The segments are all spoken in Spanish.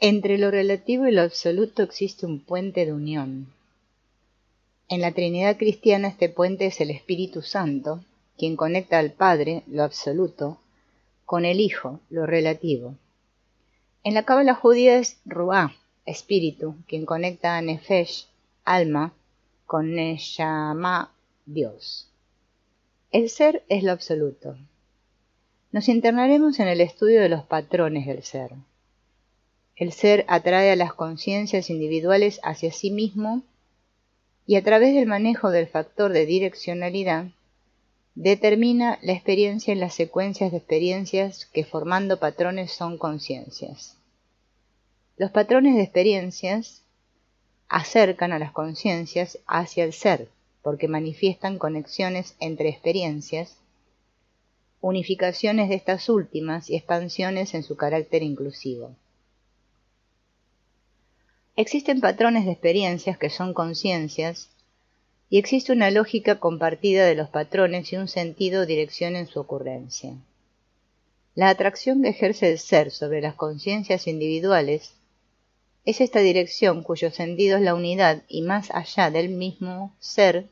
Entre lo relativo y lo absoluto existe un puente de unión. En la Trinidad cristiana este puente es el Espíritu Santo, quien conecta al Padre, lo absoluto, con el Hijo, lo relativo. En la Cábala judía es Ruá, espíritu, quien conecta a Nefesh, alma, con Neshama, Dios. El ser es lo absoluto. Nos internaremos en el estudio de los patrones del ser. El ser atrae a las conciencias individuales hacia sí mismo y a través del manejo del factor de direccionalidad determina la experiencia en las secuencias de experiencias que formando patrones son conciencias. Los patrones de experiencias acercan a las conciencias hacia el ser porque manifiestan conexiones entre experiencias, unificaciones de estas últimas y expansiones en su carácter inclusivo. Existen patrones de experiencias que son conciencias y existe una lógica compartida de los patrones y un sentido o dirección en su ocurrencia. La atracción que ejerce el ser sobre las conciencias individuales es esta dirección cuyo sentido es la unidad y más allá del mismo ser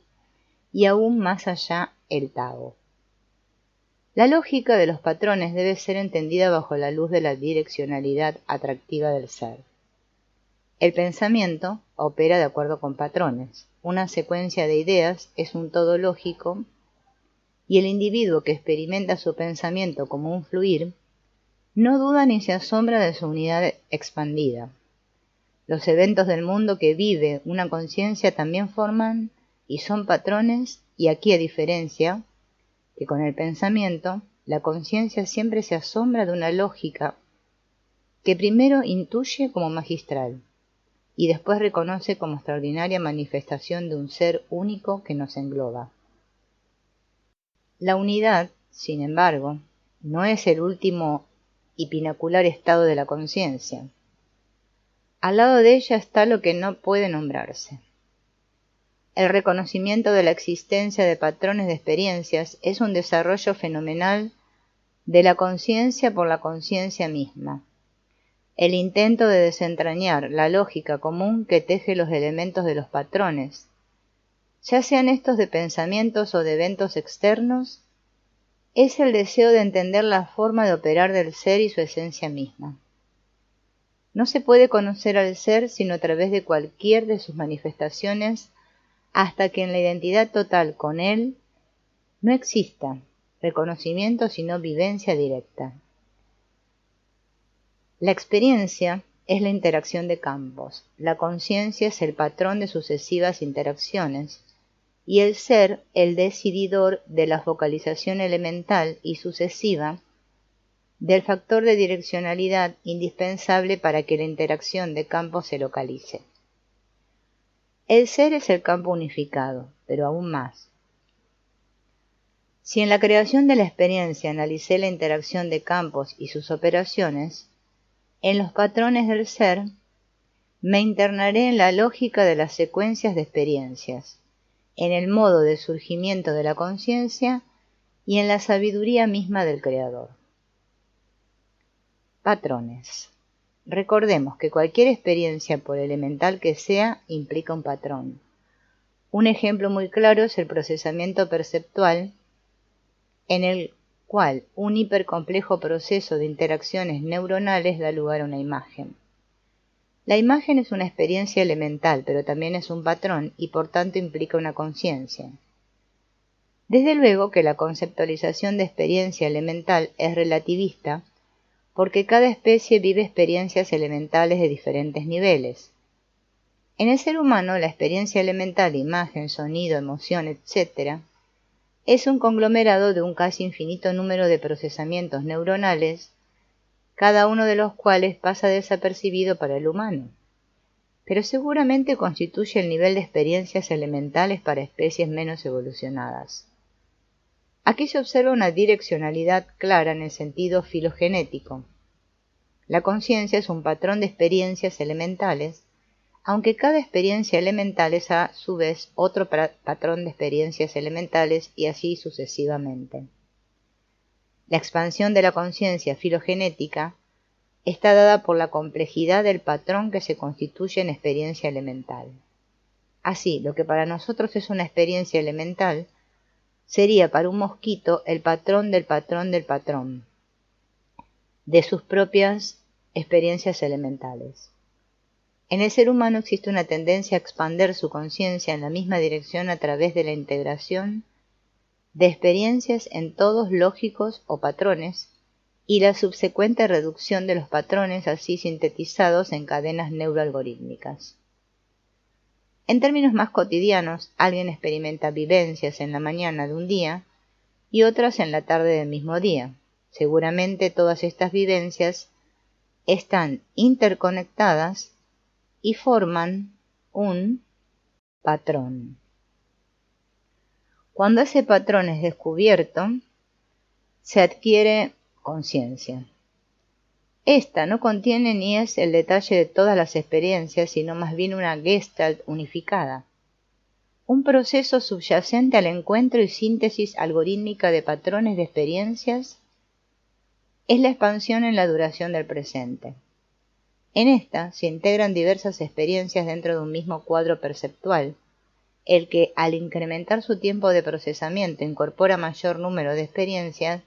y aún más allá el Tao. La lógica de los patrones debe ser entendida bajo la luz de la direccionalidad atractiva del ser. El pensamiento opera de acuerdo con patrones. Una secuencia de ideas es un todo lógico y el individuo que experimenta su pensamiento como un fluir no duda ni se asombra de su unidad expandida. Los eventos del mundo que vive una conciencia también forman y son patrones y aquí a diferencia que con el pensamiento, la conciencia siempre se asombra de una lógica que primero intuye como magistral y después reconoce como extraordinaria manifestación de un ser único que nos engloba. La unidad, sin embargo, no es el último y pinacular estado de la conciencia. Al lado de ella está lo que no puede nombrarse. El reconocimiento de la existencia de patrones de experiencias es un desarrollo fenomenal de la conciencia por la conciencia misma. El intento de desentrañar la lógica común que teje los elementos de los patrones, ya sean estos de pensamientos o de eventos externos, es el deseo de entender la forma de operar del ser y su esencia misma. No se puede conocer al ser sino a través de cualquier de sus manifestaciones hasta que en la identidad total con él no exista reconocimiento sino vivencia directa. La experiencia es la interacción de campos, la conciencia es el patrón de sucesivas interacciones y el ser el decididor de la focalización elemental y sucesiva del factor de direccionalidad indispensable para que la interacción de campos se localice. El ser es el campo unificado, pero aún más. Si en la creación de la experiencia analicé la interacción de campos y sus operaciones, en los patrones del ser, me internaré en la lógica de las secuencias de experiencias, en el modo de surgimiento de la conciencia y en la sabiduría misma del Creador. Patrones. Recordemos que cualquier experiencia, por elemental que sea, implica un patrón. Un ejemplo muy claro es el procesamiento perceptual, en el cual un hipercomplejo proceso de interacciones neuronales da lugar a una imagen. La imagen es una experiencia elemental, pero también es un patrón y por tanto implica una conciencia. Desde luego que la conceptualización de experiencia elemental es relativista, porque cada especie vive experiencias elementales de diferentes niveles. En el ser humano, la experiencia elemental, imagen, sonido, emoción, etc., es un conglomerado de un casi infinito número de procesamientos neuronales, cada uno de los cuales pasa desapercibido para el humano, pero seguramente constituye el nivel de experiencias elementales para especies menos evolucionadas. Aquí se observa una direccionalidad clara en el sentido filogenético. La conciencia es un patrón de experiencias elementales, aunque cada experiencia elemental es a su vez otro patrón de experiencias elementales y así sucesivamente. La expansión de la conciencia filogenética está dada por la complejidad del patrón que se constituye en experiencia elemental. Así, lo que para nosotros es una experiencia elemental, sería para un mosquito el patrón del patrón del patrón, de sus propias experiencias elementales. En el ser humano existe una tendencia a expander su conciencia en la misma dirección a través de la integración de experiencias en todos lógicos o patrones y la subsecuente reducción de los patrones así sintetizados en cadenas neuroalgorítmicas. En términos más cotidianos, alguien experimenta vivencias en la mañana de un día y otras en la tarde del mismo día. Seguramente todas estas vivencias están interconectadas y forman un patrón. Cuando ese patrón es descubierto, se adquiere conciencia. Esta no contiene ni es el detalle de todas las experiencias, sino más bien una gestalt unificada, un proceso subyacente al encuentro y síntesis algorítmica de patrones de experiencias. Es la expansión en la duración del presente. En esta se integran diversas experiencias dentro de un mismo cuadro perceptual, el que, al incrementar su tiempo de procesamiento, incorpora mayor número de experiencias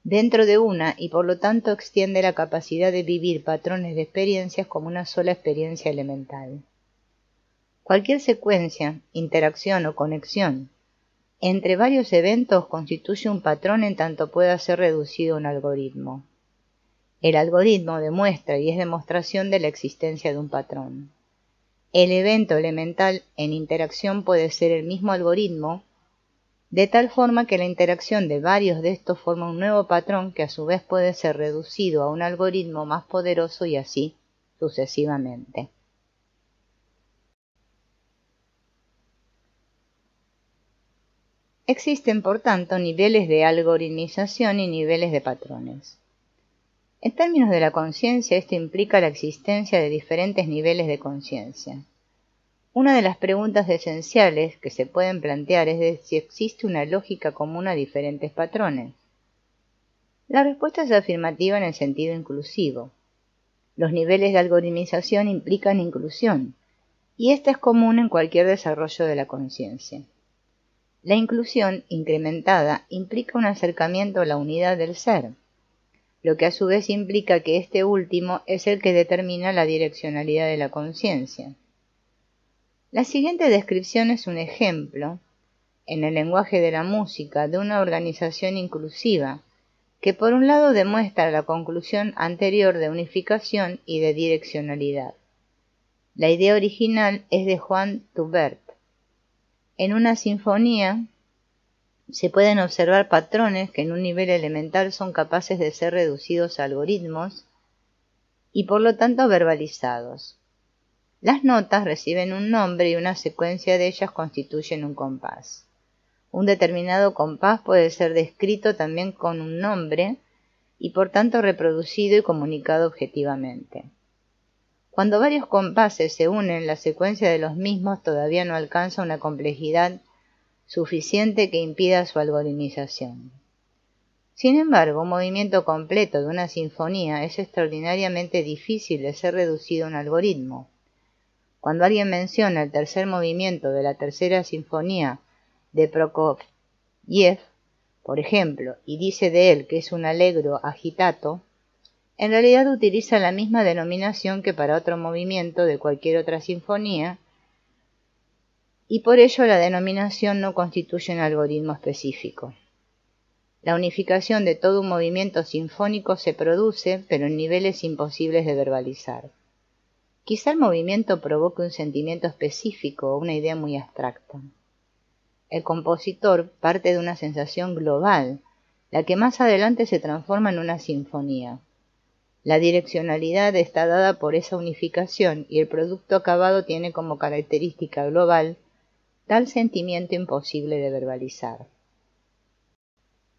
dentro de una y por lo tanto extiende la capacidad de vivir patrones de experiencias como una sola experiencia elemental. Cualquier secuencia, interacción o conexión entre varios eventos constituye un patrón en tanto pueda ser reducido a un algoritmo. El algoritmo demuestra y es demostración de la existencia de un patrón. El evento elemental en interacción puede ser el mismo algoritmo, de tal forma que la interacción de varios de estos forma un nuevo patrón que a su vez puede ser reducido a un algoritmo más poderoso y así sucesivamente. Existen, por tanto, niveles de algoritmización y niveles de patrones. En términos de la conciencia, esto implica la existencia de diferentes niveles de conciencia. Una de las preguntas esenciales que se pueden plantear es de si existe una lógica común a diferentes patrones. La respuesta es afirmativa en el sentido inclusivo. Los niveles de algoritmización implican inclusión, y esta es común en cualquier desarrollo de la conciencia. La inclusión incrementada implica un acercamiento a la unidad del ser, lo que a su vez implica que este último es el que determina la direccionalidad de la conciencia. La siguiente descripción es un ejemplo, en el lenguaje de la música, de una organización inclusiva, que por un lado demuestra la conclusión anterior de unificación y de direccionalidad. La idea original es de Juan Toubert. En una sinfonía se pueden observar patrones que en un nivel elemental son capaces de ser reducidos a algoritmos y por lo tanto verbalizados. Las notas reciben un nombre y una secuencia de ellas constituyen un compás. Un determinado compás puede ser descrito también con un nombre y por tanto reproducido y comunicado objetivamente. Cuando varios compases se unen, la secuencia de los mismos todavía no alcanza una complejidad suficiente que impida su algoritmización. Sin embargo, un movimiento completo de una sinfonía es extraordinariamente difícil de ser reducido a un algoritmo. Cuando alguien menciona el tercer movimiento de la tercera sinfonía de Prokofiev, por ejemplo, y dice de él que es un allegro agitato, en realidad utiliza la misma denominación que para otro movimiento de cualquier otra sinfonía, y por ello la denominación no constituye un algoritmo específico. La unificación de todo un movimiento sinfónico se produce, pero en niveles imposibles de verbalizar. Quizá el movimiento provoque un sentimiento específico o una idea muy abstracta. El compositor parte de una sensación global, la que más adelante se transforma en una sinfonía. La direccionalidad está dada por esa unificación y el producto acabado tiene como característica global tal sentimiento imposible de verbalizar.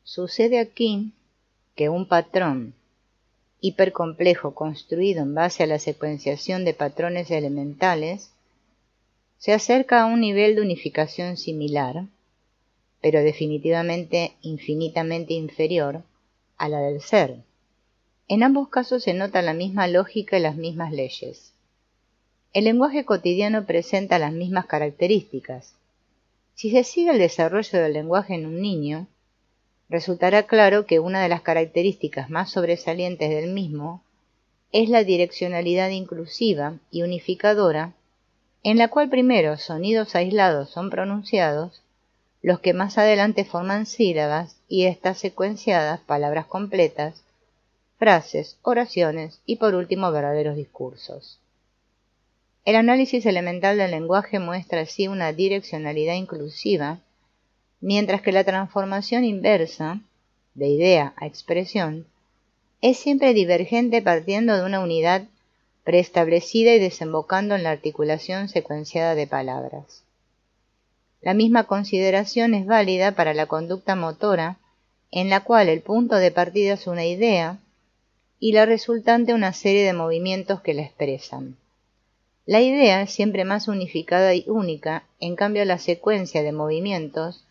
Sucede aquí que un patrón hipercomplejo construido en base a la secuenciación de patrones elementales se acerca a un nivel de unificación similar, pero definitivamente infinitamente inferior a la del ser. En ambos casos se nota la misma lógica y las mismas leyes. El lenguaje cotidiano presenta las mismas características. Si se sigue el desarrollo del lenguaje en un niño, resultará claro que una de las características más sobresalientes del mismo es la direccionalidad inclusiva y unificadora, en la cual primero sonidos aislados son pronunciados, los que más adelante forman sílabas y estas secuenciadas palabras completas, frases, oraciones y por último verdaderos discursos. El análisis elemental del lenguaje muestra así una direccionalidad inclusiva, mientras que la transformación inversa, de idea a expresión, es siempre divergente partiendo de una unidad preestablecida y desembocando en la articulación secuenciada de palabras. La misma consideración es válida para la conducta motora, en la cual el punto de partida es una idea y la resultante una serie de movimientos que la expresan. La idea es siempre más unificada y única, en cambio la secuencia de movimientos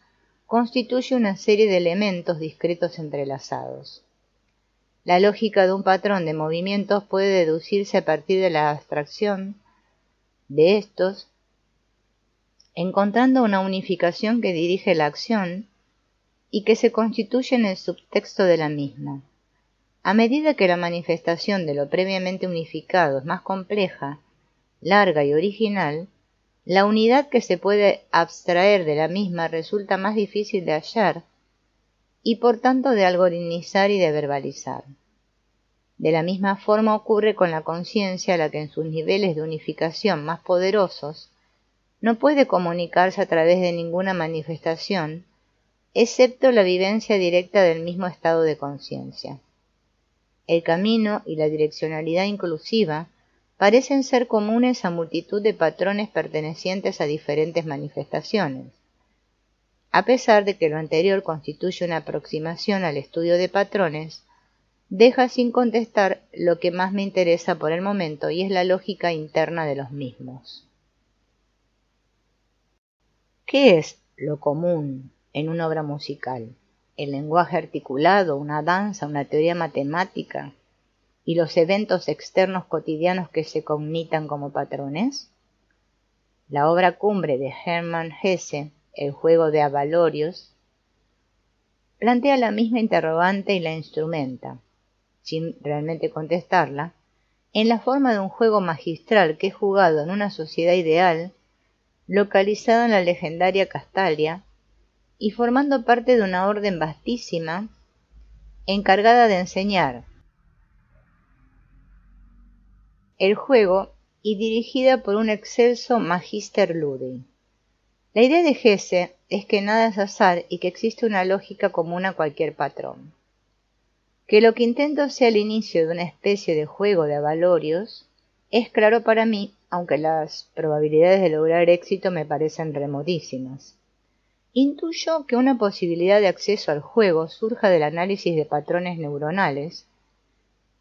constituye una serie de elementos discretos entrelazados. La lógica de un patrón de movimientos puede deducirse a partir de la abstracción de estos, encontrando una unificación que dirige la acción y que se constituye en el subtexto de la misma. A medida que la manifestación de lo previamente unificado es más compleja, larga y original, la unidad que se puede abstraer de la misma resulta más difícil de hallar y por tanto de algoritmizar y de verbalizar. De la misma forma ocurre con la conciencia, la que en sus niveles de unificación más poderosos no puede comunicarse a través de ninguna manifestación, excepto la vivencia directa del mismo estado de conciencia. El camino y la direccionalidad inclusiva parecen ser comunes a multitud de patrones pertenecientes a diferentes manifestaciones. A pesar de que lo anterior constituye una aproximación al estudio de patrones, deja sin contestar lo que más me interesa por el momento y es la lógica interna de los mismos. ¿Qué es lo común en una obra musical? ¿El lenguaje articulado, una danza, una teoría matemática y los eventos externos cotidianos que se cognitan como patrones? La obra cumbre de Hermann Hesse, El juego de Avalorios, plantea la misma interrogante y la instrumenta, sin realmente contestarla, en la forma de un juego magistral que es jugado en una sociedad ideal, localizada en la legendaria Castalia, y formando parte de una orden vastísima, encargada de enseñar el juego y dirigida por un excelso Magister Ludi. La idea de Hesse es que nada es azar y que existe una lógica común a cualquier patrón. Que lo que intento sea el inicio de una especie de juego de avalorios es claro para mí, aunque las probabilidades de lograr éxito me parecen remotísimas. Intuyo que una posibilidad de acceso al juego surja del análisis de patrones neuronales,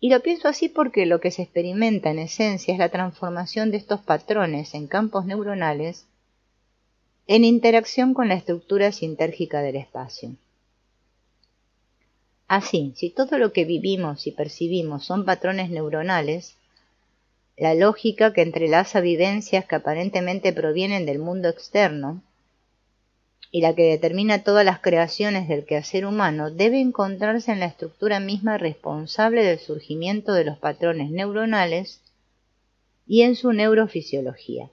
y lo pienso así porque lo que se experimenta en esencia es la transformación de estos patrones en campos neuronales en interacción con la estructura sintérgica del espacio. Así, si todo lo que vivimos y percibimos son patrones neuronales, la lógica que entrelaza vivencias que aparentemente provienen del mundo externo y la que determina todas las creaciones del quehacer humano debe encontrarse en la estructura misma responsable del surgimiento de los patrones neuronales y en su neurofisiología,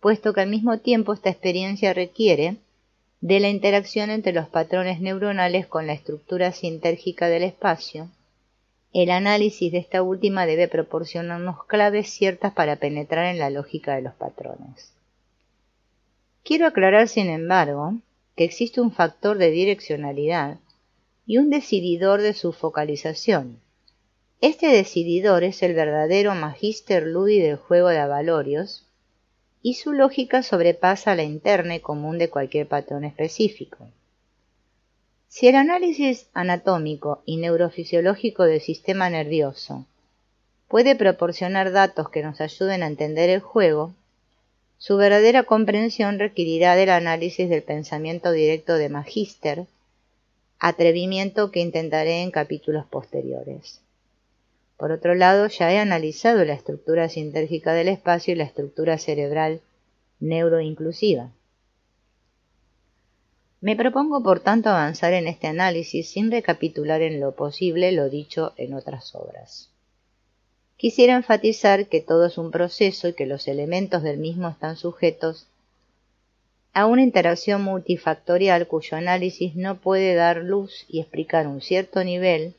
puesto que al mismo tiempo esta experiencia requiere de la interacción entre los patrones neuronales con la estructura sintérgica del espacio. El análisis de esta última debe proporcionarnos claves ciertas para penetrar en la lógica de los patrones. Quiero aclarar, sin embargo, que existe un factor de direccionalidad y un decididor de su focalización. Este decididor es el verdadero Magister Ludi del juego de avalorios, y su lógica sobrepasa la interna y común de cualquier patrón específico. Si el análisis anatómico y neurofisiológico del sistema nervioso puede proporcionar datos que nos ayuden a entender el juego, su verdadera comprensión requerirá del análisis del pensamiento directo de Magister, atrevimiento que intentaré en capítulos posteriores. Por otro lado, ya he analizado la estructura sintérgica del espacio y la estructura cerebral neuroinclusiva. Me propongo, por tanto, avanzar en este análisis sin recapitular en lo posible lo dicho en otras obras. Quisiera enfatizar que todo es un proceso y que los elementos del mismo están sujetos a una interacción multifactorial cuyo análisis no puede dar luz y explicar un cierto nivel,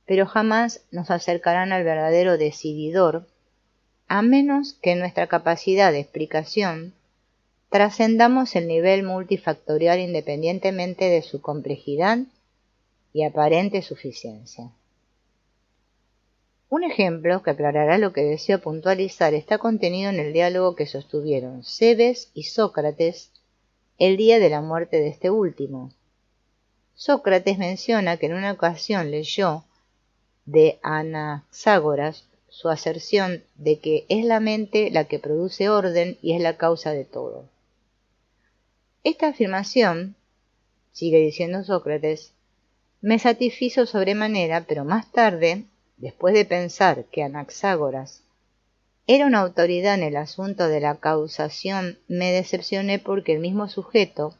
pero jamás nos acercarán al verdadero decididor, a menos que en nuestra capacidad de explicación trascendamos el nivel multifactorial independientemente de su complejidad y aparente suficiencia. Un ejemplo que aclarará lo que deseo puntualizar está contenido en el diálogo que sostuvieron Cebes y Sócrates el día de la muerte de este último. Sócrates menciona que en una ocasión leyó de Anaxágoras su aserción de que es la mente la que produce orden y es la causa de todo. Esta afirmación, sigue diciendo Sócrates, me satisfizo sobremanera, pero más tarde, después de pensar que Anaxágoras era una autoridad en el asunto de la causación, me decepcioné porque el mismo sujeto,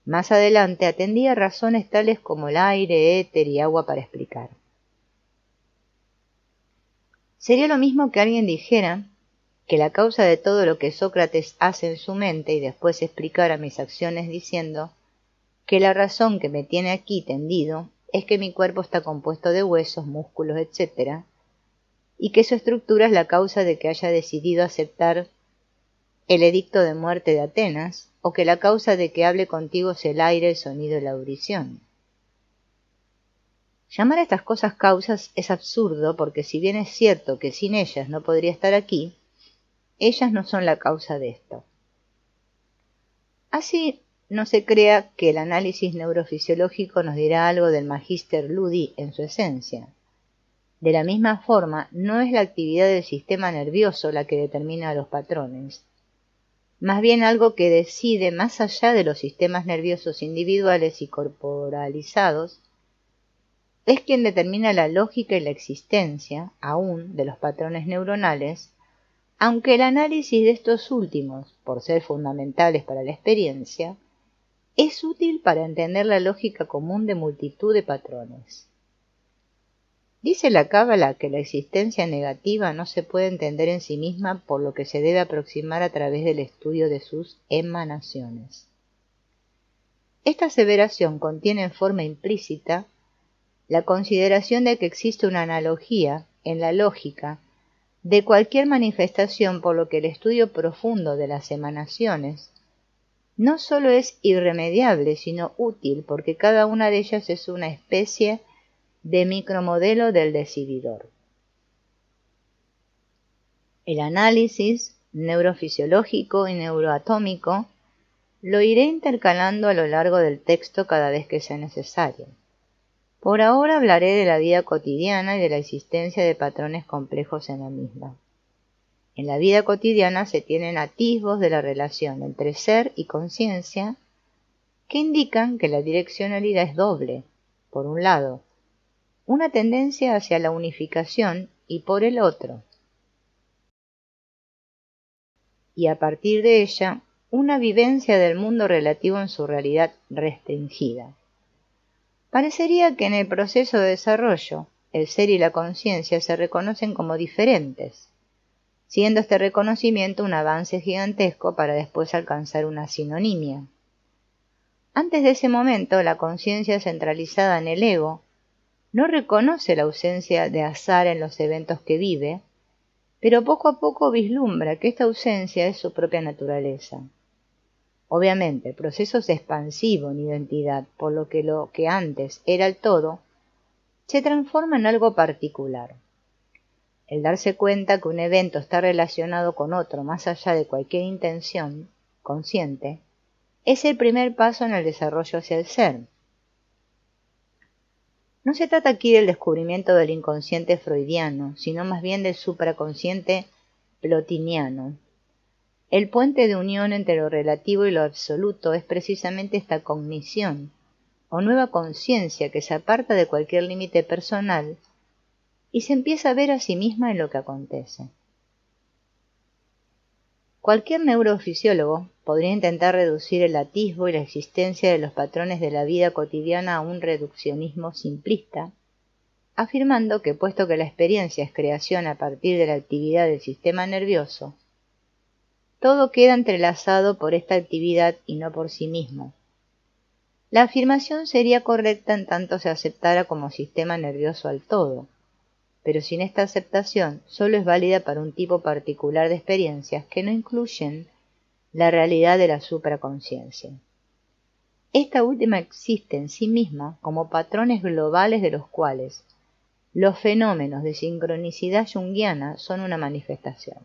más adelante, atendía razones tales como el aire, éter y agua para explicar. Sería lo mismo que alguien dijera que la causa de todo lo que Sócrates hace en su mente y después explicara mis acciones diciendo que la razón que me tiene aquí tendido es que mi cuerpo está compuesto de huesos, músculos, etc., y que su estructura es la causa de que haya decidido aceptar el edicto de muerte de Atenas, o que la causa de que hable contigo es el aire, el sonido y la audición. Llamar a estas cosas causas es absurdo porque si bien es cierto que sin ellas no podría estar aquí, ellas no son la causa de esto. Así, no se crea que el análisis neurofisiológico nos dirá algo del Magister Ludi en su esencia. De la misma forma, no es la actividad del sistema nervioso la que determina los patrones, más bien algo que decide más allá de los sistemas nerviosos individuales y corporalizados, es quien determina la lógica y la existencia, aún, de los patrones neuronales, aunque el análisis de estos últimos, por ser fundamentales para la experiencia, es útil para entender la lógica común de multitud de patrones. Dice la Cábala que la existencia negativa no se puede entender en sí misma, por lo que se debe aproximar a través del estudio de sus emanaciones. Esta aseveración contiene en forma implícita la consideración de que existe una analogía en la lógica de cualquier manifestación, por lo que el estudio profundo de las emanaciones no solo es irremediable, sino útil, porque cada una de ellas es una especie de micromodelo del decididor. El análisis neurofisiológico y neuroatómico lo iré intercalando a lo largo del texto cada vez que sea necesario. Por ahora hablaré de la vida cotidiana y de la existencia de patrones complejos en la misma. En la vida cotidiana se tienen atisbos de la relación entre ser y conciencia que indican que la direccionalidad es doble. Por un lado, una tendencia hacia la unificación y por el otro, y a partir de ella, una vivencia del mundo relativo en su realidad restringida. Parecería que en el proceso de desarrollo, el ser y la conciencia se reconocen como diferentes, siendo este reconocimiento un avance gigantesco para después alcanzar una sinonimia. Antes de ese momento, la conciencia centralizada en el ego no reconoce la ausencia de azar en los eventos que vive, pero poco a poco vislumbra que esta ausencia es su propia naturaleza. Obviamente, el proceso es expansivo en identidad, por lo que antes era el todo, se transforma en algo particular. El darse cuenta que un evento está relacionado con otro más allá de cualquier intención consciente, es el primer paso en el desarrollo hacia el ser. No se trata aquí del descubrimiento del inconsciente freudiano, sino más bien del supraconsciente plotiniano. El puente de unión entre lo relativo y lo absoluto es precisamente esta cognición, o nueva conciencia que se aparta de cualquier límite personal y se empieza a ver a sí misma en lo que acontece. Cualquier neurofisiólogo podría intentar reducir el atisbo y la existencia de los patrones de la vida cotidiana a un reduccionismo simplista, afirmando que puesto que la experiencia es creación a partir de la actividad del sistema nervioso, todo queda entrelazado por esta actividad y no por sí mismo. La afirmación sería correcta en tanto se aceptara como sistema nervioso al todo, pero sin esta aceptación solo es válida para un tipo particular de experiencias que no incluyen la realidad de la supraconciencia. Esta última existe en sí misma como patrones globales de los cuales los fenómenos de sincronicidad junguiana son una manifestación.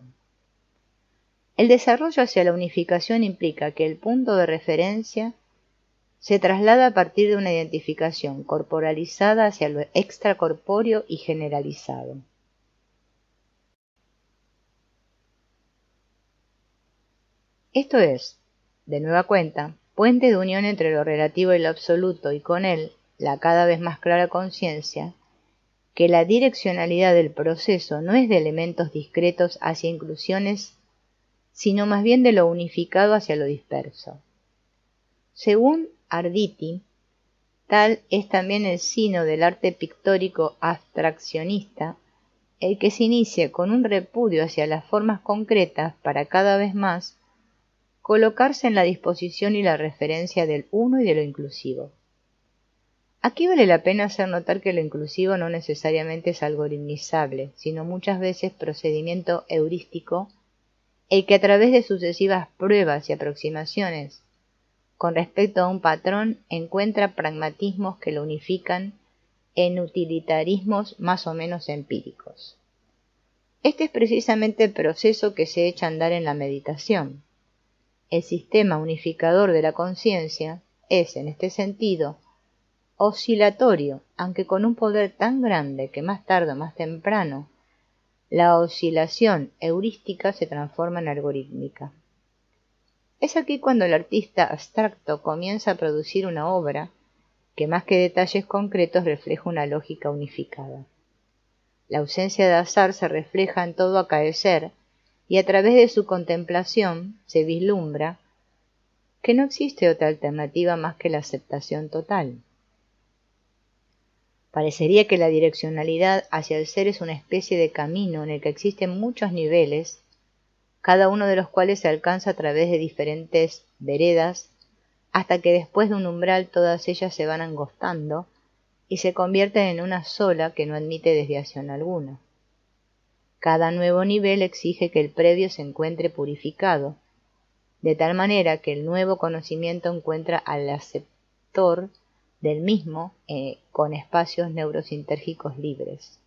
El desarrollo hacia la unificación implica que el punto de referencia se traslada a partir de una identificación corporalizada hacia lo extracorpóreo y generalizado. Esto es, de nueva cuenta, puente de unión entre lo relativo y lo absoluto y con él la cada vez más clara conciencia que la direccionalidad del proceso no es de elementos discretos hacia inclusiones, sino más bien de lo unificado hacia lo disperso. Según Arditi, tal es también el sino del arte pictórico abstraccionista, el que se inicia con un repudio hacia las formas concretas para cada vez más colocarse en la disposición y la referencia del uno y de lo inclusivo. Aquí vale la pena hacer notar que lo inclusivo no necesariamente es algoritmizable, sino muchas veces procedimiento heurístico, el que a través de sucesivas pruebas y aproximaciones con respecto a un patrón encuentra pragmatismos que lo unifican en utilitarismos más o menos empíricos. Este es precisamente el proceso que se echa a andar en la meditación. El sistema unificador de la conciencia es, en este sentido, oscilatorio, aunque con un poder tan grande que más tarde o más temprano la oscilación heurística se transforma en algorítmica. Es aquí cuando el artista abstracto comienza a producir una obra que más que detalles concretos refleja una lógica unificada. La ausencia de azar se refleja en todo acaecer y a través de su contemplación se vislumbra que no existe otra alternativa más que la aceptación total. Parecería que la direccionalidad hacia el ser es una especie de camino en el que existen muchos niveles, cada uno de los cuales se alcanza a través de diferentes veredas, hasta que después de un umbral todas ellas se van angostando y se convierten en una sola que no admite desviación alguna. Cada nuevo nivel exige que el previo se encuentre purificado, de tal manera que el nuevo conocimiento encuentra al aceptor del mismo con espacios neurosintérgicos libres.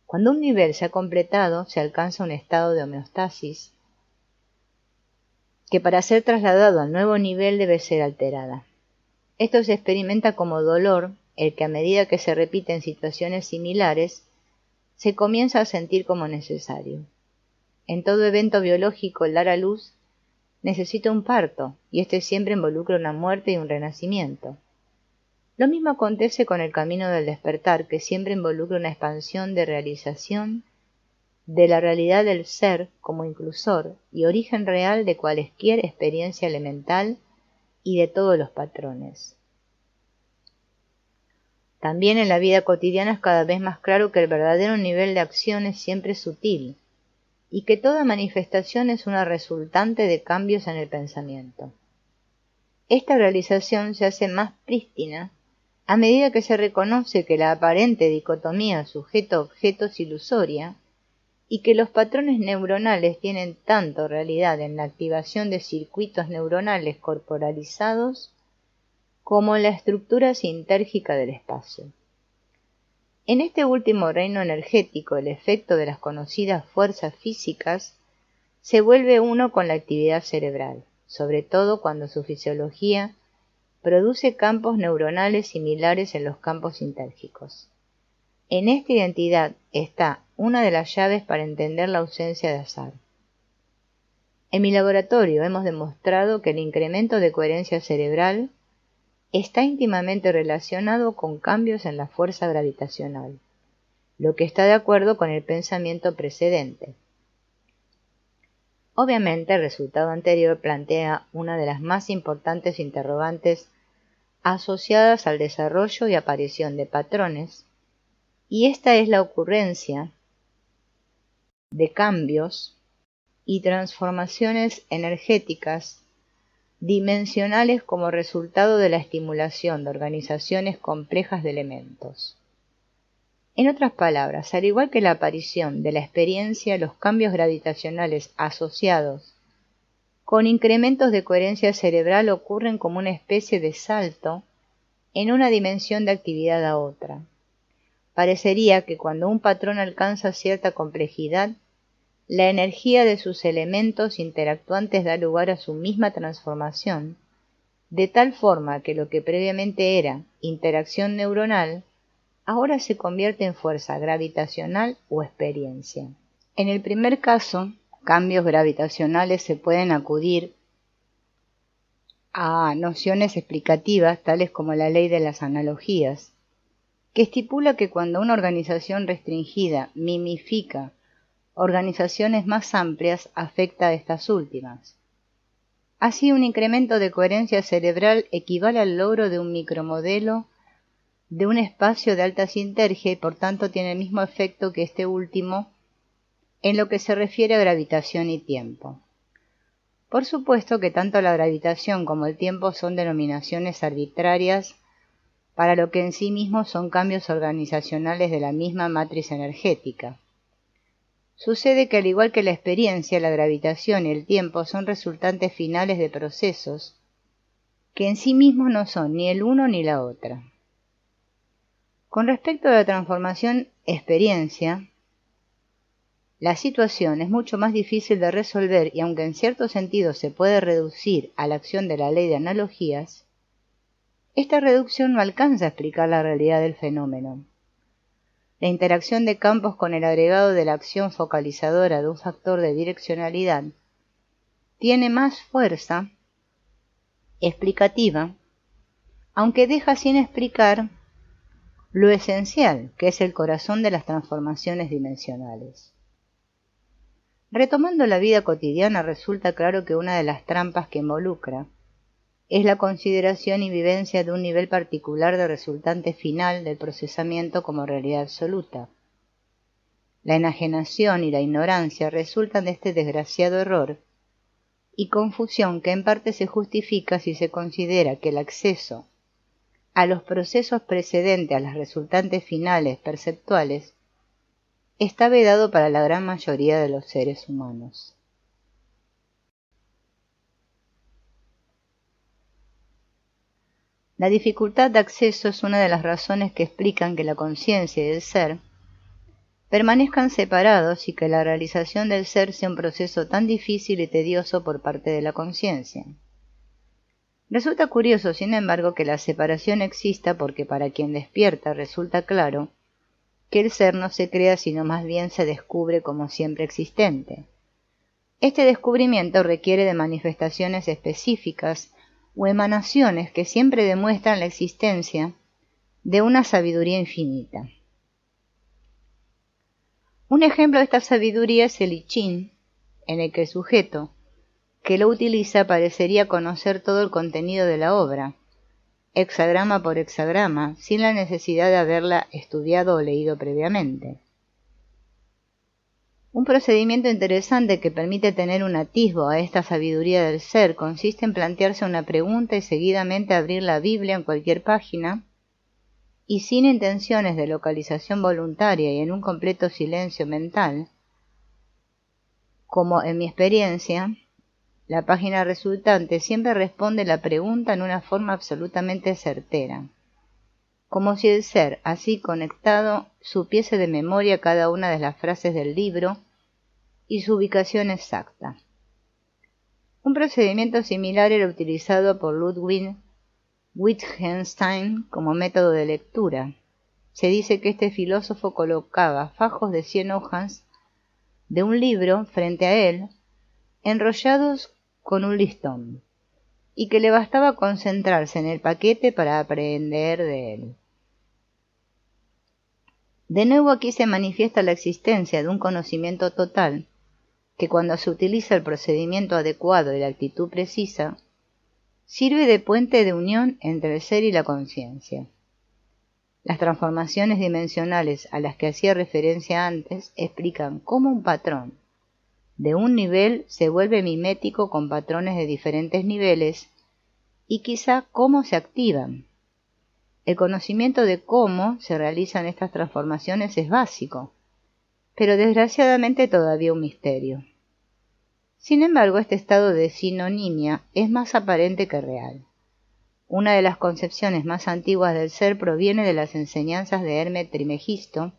Cuando un nivel se ha completado, se alcanza un estado de homeostasis que para ser trasladado al nuevo nivel debe ser alterada. Esto se experimenta como dolor, el que a medida que se repiten situaciones similares, se comienza a sentir como necesario. En todo evento biológico, el dar a luz necesita un parto, y este siempre involucra una muerte y un renacimiento. Lo mismo acontece con el camino del despertar, que siempre involucra una expansión de realización de la realidad del ser como inclusor y origen real de cualesquier experiencia elemental y de todos los patrones. También en la vida cotidiana es cada vez más claro que el verdadero nivel de acción es siempre sutil y que toda manifestación es una resultante de cambios en el pensamiento. Esta realización se hace más prístina a medida que se reconoce que la aparente dicotomía sujeto-objeto es ilusoria y que los patrones neuronales tienen tanto realidad en la activación de circuitos neuronales corporalizados como en la estructura sintérgica del espacio. En este último reino energético, el efecto de las conocidas fuerzas físicas se vuelve uno con la actividad cerebral, sobre todo cuando su fisiología produce campos neuronales similares en los campos sintérgicos. En esta identidad está una de las llaves para entender la ausencia de azar. En mi laboratorio hemos demostrado que el incremento de coherencia cerebral está íntimamente relacionado con cambios en la fuerza gravitacional. lo que está de acuerdo con el pensamiento precedente. Obviamente, el resultado anterior plantea una de las más importantes interrogantes asociadas al desarrollo y aparición de patrones, y esta es la ocurrencia de cambios y transformaciones energéticas dimensionales como resultado de la estimulación de organizaciones complejas de elementos. En otras palabras, al igual que la aparición de la experiencia, los cambios gravitacionales asociados con incrementos de coherencia cerebral ocurren como una especie de salto en una dimensión de actividad a otra. Parecería que cuando un patrón alcanza cierta complejidad, la energía de sus elementos interactuantes da lugar a su misma transformación, de tal forma que lo que previamente era interacción neuronal, ahora se convierte en fuerza gravitacional o experiencia. En el primer caso, cambios gravitacionales se pueden acudir a nociones explicativas tales como la ley de las analogías, que estipula que cuando una organización restringida mimifica organizaciones más amplias, afecta a estas últimas. Así, un incremento de coherencia cerebral equivale al logro de un micromodelo de un espacio de alta sinergia y por tanto tiene el mismo efecto que este último en lo que se refiere a gravitación y tiempo. Por supuesto que tanto la gravitación como el tiempo son denominaciones arbitrarias para lo que en sí mismos son cambios organizacionales de la misma matriz energética. Sucede que al igual que la experiencia, la gravitación y el tiempo son resultantes finales de procesos que en sí mismos no son ni el uno ni la otra. Con respecto a la transformación experiencia, la situación es mucho más difícil de resolver y aunque en cierto sentido se puede reducir a la acción de la ley de analogías, esta reducción no alcanza a explicar la realidad del fenómeno. La interacción de campos con el agregado de la acción focalizadora de un factor de direccionalidad tiene más fuerza explicativa, aunque deja sin explicar lo esencial, que es el corazón de las transformaciones dimensionales. Retomando la vida cotidiana, resulta claro que una de las trampas que involucra es la consideración y vivencia de un nivel particular de resultante final del procesamiento como realidad absoluta. La enajenación y la ignorancia resultan de este desgraciado error y confusión que en parte se justifica si se considera que el acceso a los procesos precedentes a las resultantes finales perceptuales está vedado para la gran mayoría de los seres humanos. La dificultad de acceso es una de las razones que explican que la conciencia y el ser permanezcan separados y que la realización del ser sea un proceso tan difícil y tedioso por parte de la conciencia. Resulta curioso, sin embargo, que la separación exista porque para quien despierta resulta claro que el ser no se crea sino más bien se descubre como siempre existente. Este descubrimiento requiere de manifestaciones específicas o emanaciones que siempre demuestran la existencia de una sabiduría infinita. Un ejemplo de esta sabiduría es el I Ching, en el que el sujeto que lo utiliza parecería conocer todo el contenido de la obra, hexagrama por hexagrama, sin la necesidad de haberla estudiado o leído previamente. Un procedimiento interesante que permite tener un atisbo a esta sabiduría del ser consiste en plantearse una pregunta y seguidamente abrir la Biblia en cualquier página y sin intenciones de localización voluntaria y en un completo silencio mental, como en mi experiencia, la página resultante siempre responde la pregunta en una forma absolutamente certera, como si el ser, así conectado, supiese de memoria cada una de las frases del libro y su ubicación exacta. Un procedimiento similar era utilizado por Ludwig Wittgenstein como método de lectura. Se dice que este filósofo colocaba fajos de 100 hojas de un libro frente a él, enrollados con un listón, y que le bastaba concentrarse en el paquete para aprender de él. De nuevo aquí se manifiesta la existencia de un conocimiento total, que cuando se utiliza el procedimiento adecuado y la actitud precisa, sirve de puente de unión entre el ser y la conciencia. Las transformaciones dimensionales a las que hacía referencia antes explican cómo un patrón de un nivel se vuelve mimético con patrones de diferentes niveles y quizá cómo se activan. El conocimiento de cómo se realizan estas transformaciones es básico, pero desgraciadamente todavía un misterio. Sin embargo, este estado de sinonimia es más aparente que real. Una de las concepciones más antiguas del ser proviene de las enseñanzas de Hermes Trismegisto,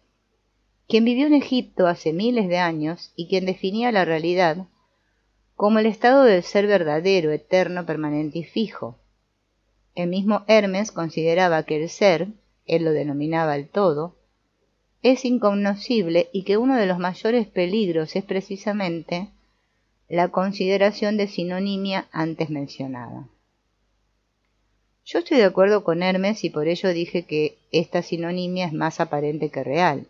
quien vivió en Egipto hace miles de años y quien definía la realidad como el estado del ser verdadero, eterno, permanente y fijo. El mismo Hermes consideraba que el ser, él lo denominaba el todo, es incognoscible y que uno de los mayores peligros es precisamente la consideración de sinonimia antes mencionada. Yo estoy de acuerdo con Hermes y por ello dije que esta sinonimia es más aparente que real.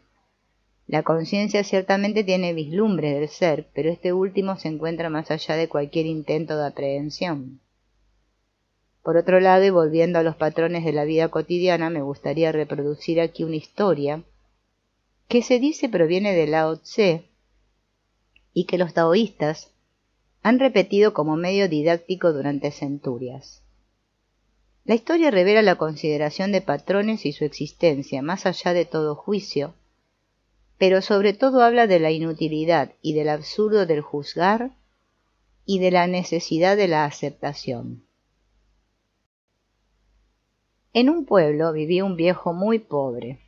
La conciencia ciertamente tiene vislumbres del ser, pero este último se encuentra más allá de cualquier intento de aprehensión. Por otro lado, y volviendo a los patrones de la vida cotidiana, me gustaría reproducir aquí una historia que se dice proviene de Lao Tse y que los taoístas han repetido como medio didáctico durante centurias. La historia revela la consideración de patrones y su existencia más allá de todo juicio, pero sobre todo habla de la inutilidad y del absurdo del juzgar y de la necesidad de la aceptación. En un pueblo vivía un viejo muy pobre.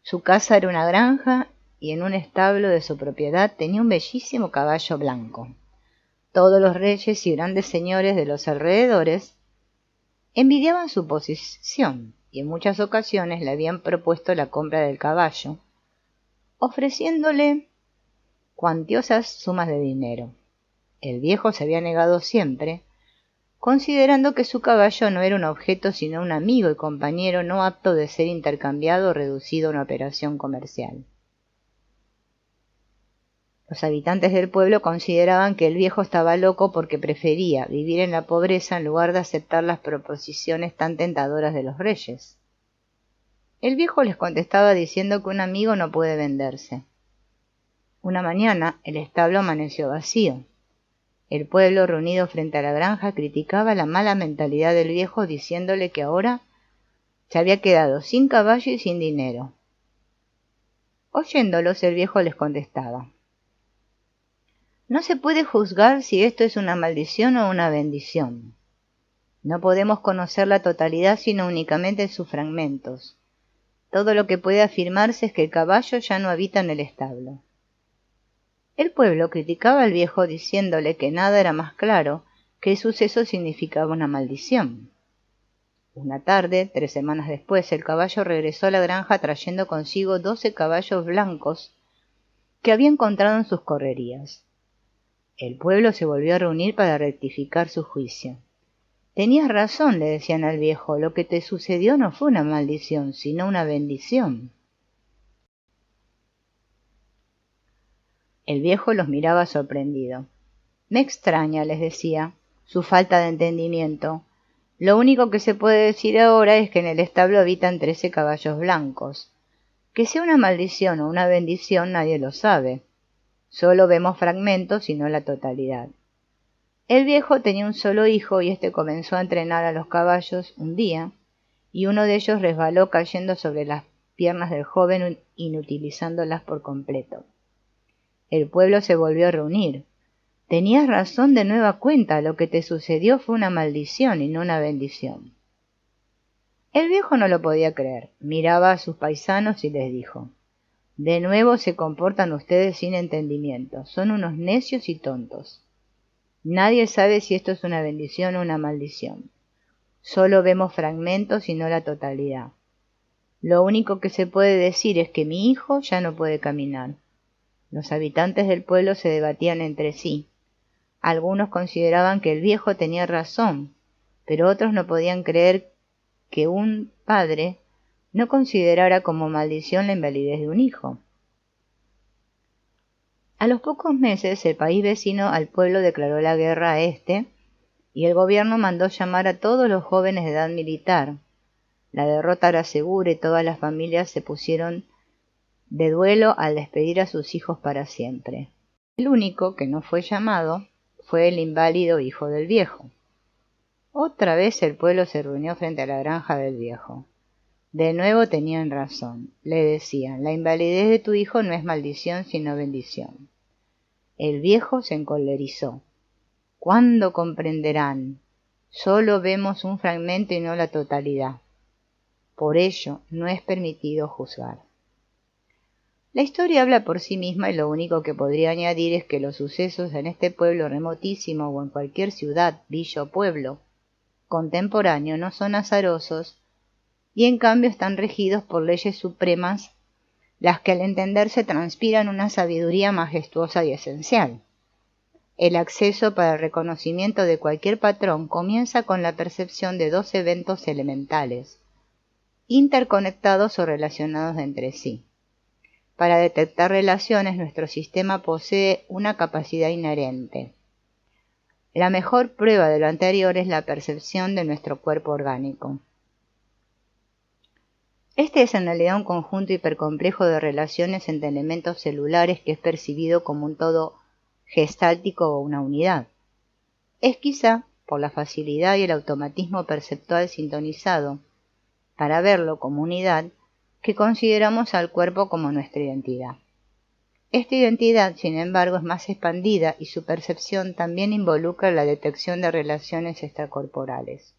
Su casa era una granja y en un establo de su propiedad tenía un bellísimo caballo blanco. Todos los reyes y grandes señores de los alrededores envidiaban su posición y en muchas ocasiones le habían propuesto la compra del caballo, ofreciéndole cuantiosas sumas de dinero. El viejo se había negado siempre, considerando que su caballo no era un objeto sino un amigo y compañero no apto de ser intercambiado o reducido a una operación comercial. Los habitantes del pueblo consideraban que el viejo estaba loco porque prefería vivir en la pobreza en lugar de aceptar las proposiciones tan tentadoras de los reyes. El viejo les contestaba diciendo que un amigo no puede venderse. Una mañana el establo amaneció vacío. El pueblo reunido frente a la granja criticaba la mala mentalidad del viejo diciéndole que ahora se había quedado sin caballo y sin dinero. Oyéndolos, el viejo les contestaba: no se puede juzgar si esto es una maldición o una bendición. No podemos conocer la totalidad sino únicamente sus fragmentos. Todo lo que puede afirmarse es que el caballo ya no habita en el establo. El pueblo criticaba al viejo diciéndole que nada era más claro que el suceso significaba una maldición. Una tarde, 3 semanas después, el caballo regresó a la granja trayendo consigo 12 caballos blancos que había encontrado en sus correrías. El pueblo se volvió a reunir para rectificar su juicio. Tenías razón, le decían al viejo, lo que te sucedió no fue una maldición, sino una bendición. El viejo los miraba sorprendido. Me extraña, les decía, su falta de entendimiento. Lo único que se puede decir ahora es que en el establo habitan 13 caballos blancos. Que sea una maldición o una bendición nadie lo sabe. Solo vemos fragmentos y no la totalidad. El viejo tenía un solo hijo y éste comenzó a entrenar a los caballos un día, y uno de ellos resbaló cayendo sobre las piernas del joven inutilizándolas por completo. El pueblo se volvió a reunir. Tenías razón de nueva cuenta, lo que te sucedió fue una maldición y no una bendición. El viejo no lo podía creer, miraba a sus paisanos y les dijo: de nuevo se comportan ustedes sin entendimiento, son unos necios y tontos. Nadie sabe si esto es una bendición o una maldición. Solo vemos fragmentos y no la totalidad. Lo único que se puede decir es que mi hijo ya no puede caminar. Los habitantes del pueblo se debatían entre sí. Algunos consideraban que el viejo tenía razón, pero otros no podían creer que un padre no considerara como maldición la invalidez de un hijo. A los pocos meses, el país vecino al pueblo declaró la guerra a este, y el gobierno mandó llamar a todos los jóvenes de edad militar. La derrota era segura y todas las familias se pusieron de duelo al despedir a sus hijos para siempre. El único que no fue llamado fue el inválido hijo del viejo. Otra vez el pueblo se reunió frente a la granja del viejo. De nuevo tenían razón. Le decían, la invalidez de tu hijo no es maldición sino bendición. El viejo se encolerizó. ¿Cuándo comprenderán? Solo vemos un fragmento y no la totalidad. Por ello, no es permitido juzgar. La historia habla por sí misma y lo único que podría añadir es que los sucesos en este pueblo remotísimo o en cualquier ciudad, villa o pueblo contemporáneo no son azarosos y en cambio están regidos por leyes supremas, las que al entenderse transpiran una sabiduría majestuosa y esencial. El acceso para el reconocimiento de cualquier patrón comienza con la percepción de dos eventos elementales, interconectados o relacionados entre sí. Para detectar relaciones, nuestro sistema posee una capacidad inherente. La mejor prueba de lo anterior es la percepción de nuestro cuerpo orgánico. Este es en realidad un conjunto hipercomplejo de relaciones entre elementos celulares que es percibido como un todo gestáltico o una unidad. Es quizá por la facilidad y el automatismo perceptual sintonizado para verlo como unidad que consideramos al cuerpo como nuestra identidad. Esta identidad, sin embargo, es más expandida y su percepción también involucra la detección de relaciones extracorporales.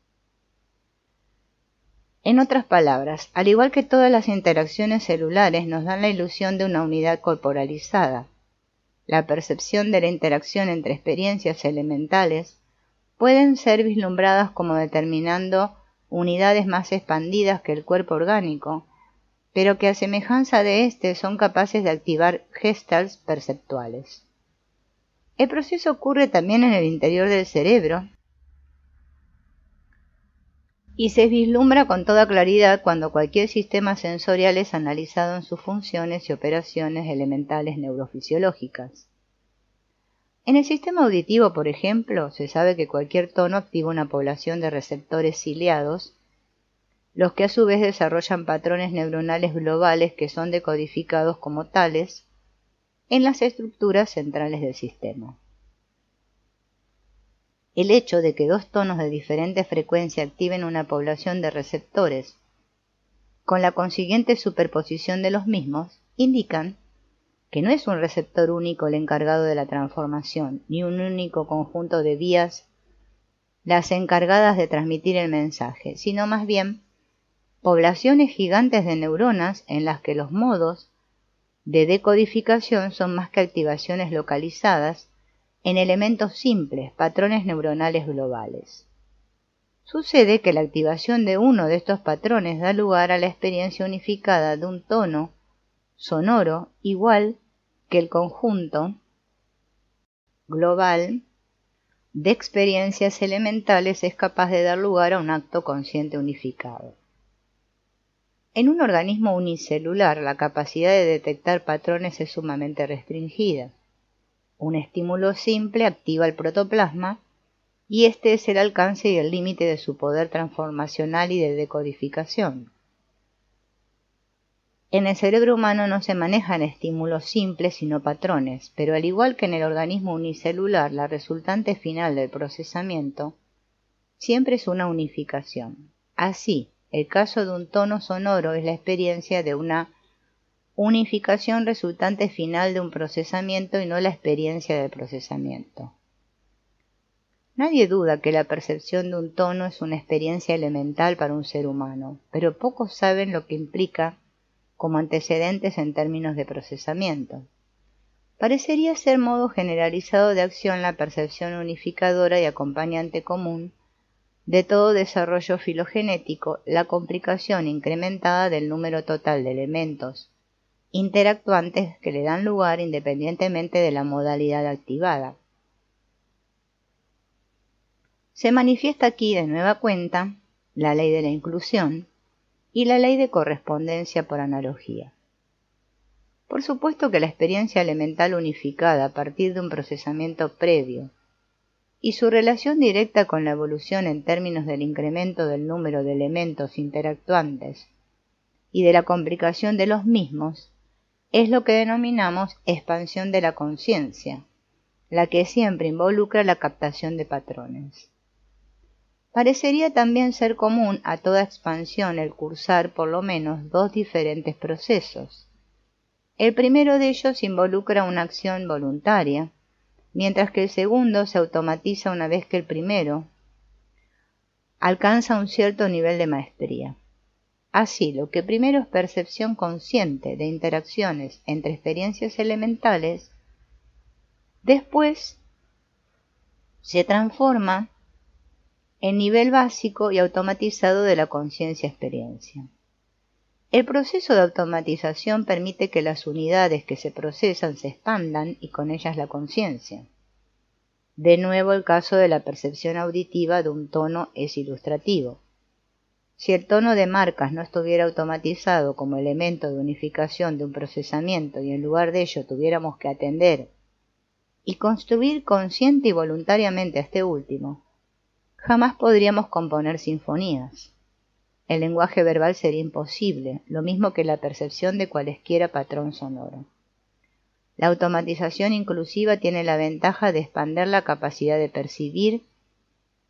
En otras palabras, al igual que todas las interacciones celulares nos dan la ilusión de una unidad corporalizada, la percepción de la interacción entre experiencias elementales pueden ser vislumbradas como determinando unidades más expandidas que el cuerpo orgánico, pero que a semejanza de éste son capaces de activar gestalts perceptuales. El proceso ocurre también en el interior del cerebro y se vislumbra con toda claridad cuando cualquier sistema sensorial es analizado en sus funciones y operaciones elementales neurofisiológicas. En el sistema auditivo, por ejemplo, se sabe que cualquier tono activa una población de receptores ciliados, los que a su vez desarrollan patrones neuronales globales que son decodificados como tales en las estructuras centrales del sistema. El hecho de que dos tonos de diferente frecuencia activen una población de receptores, con la consiguiente superposición de los mismos, indican que no es un receptor único el encargado de la transformación, ni un único conjunto de vías las encargadas de transmitir el mensaje, sino más bien poblaciones gigantes de neuronas en las que los modos de decodificación son más que activaciones localizadas en elementos simples, patrones neuronales globales. Sucede que la activación de uno de estos patrones da lugar a la experiencia unificada de un tono sonoro igual que el conjunto global de experiencias elementales es capaz de dar lugar a un acto consciente unificado. En un organismo unicelular, la capacidad de detectar patrones es sumamente restringida. Un estímulo simple activa el protoplasma y este es el alcance y el límite de su poder transformacional y de decodificación. En el cerebro humano no se manejan estímulos simples sino patrones, pero al igual que en el organismo unicelular, la resultante final del procesamiento siempre es una unificación. Así, el caso de un tono sonoro es la experiencia de una unificación resultante final de un procesamiento y no la experiencia del procesamiento. Nadie duda que la percepción de un tono es una experiencia elemental para un ser humano, pero pocos saben lo que implica como antecedentes en términos de procesamiento. Parecería ser modo generalizado de acción la percepción unificadora y acompañante común de todo desarrollo filogenético, la complicación incrementada del número total de elementos interactuantes que le dan lugar independientemente de la modalidad activada. Se manifiesta aquí de nueva cuenta la ley de la inclusión, y la ley de correspondencia por analogía. Por supuesto que la experiencia elemental unificada a partir de un procesamiento previo y su relación directa con la evolución en términos del incremento del número de elementos interactuantes y de la complicación de los mismos es lo que denominamos expansión de la conciencia, la que siempre involucra la captación de patrones. Parecería también ser común a toda expansión el cursar por lo menos dos diferentes procesos. El primero de ellos involucra una acción voluntaria, mientras que el segundo se automatiza una vez que el primero alcanza un cierto nivel de maestría. Así, lo que primero es percepción consciente de interacciones entre experiencias elementales, después se transforma en nivel básico y automatizado de la conciencia-experiencia. El proceso de automatización permite que las unidades que se procesan se expandan y con ellas la conciencia. De nuevo, el caso de la percepción auditiva de un tono es ilustrativo. Si el tono de marcas no estuviera automatizado como elemento de unificación de un procesamiento y en lugar de ello tuviéramos que atender y construir consciente y voluntariamente a este último, jamás podríamos componer sinfonías. El lenguaje verbal sería imposible, lo mismo que la percepción de cualesquiera patrón sonoro. La automatización inclusiva tiene la ventaja de expander la capacidad de percibir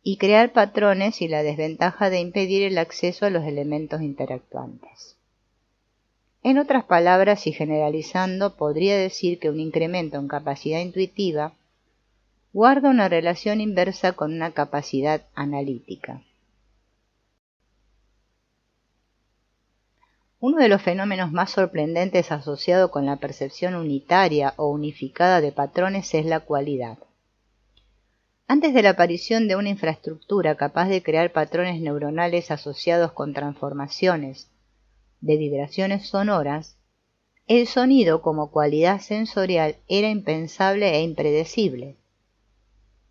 y crear patrones y la desventaja de impedir el acceso a los elementos interactuantes. En otras palabras y generalizando, podría decir que un incremento en capacidad intuitiva guarda una relación inversa con una capacidad analítica. Uno de los fenómenos más sorprendentes asociado con la percepción unitaria o unificada de patrones es la cualidad. Antes de la aparición de una infraestructura capaz de crear patrones neuronales asociados con transformaciones de vibraciones sonoras, el sonido como cualidad sensorial era impensable e impredecible.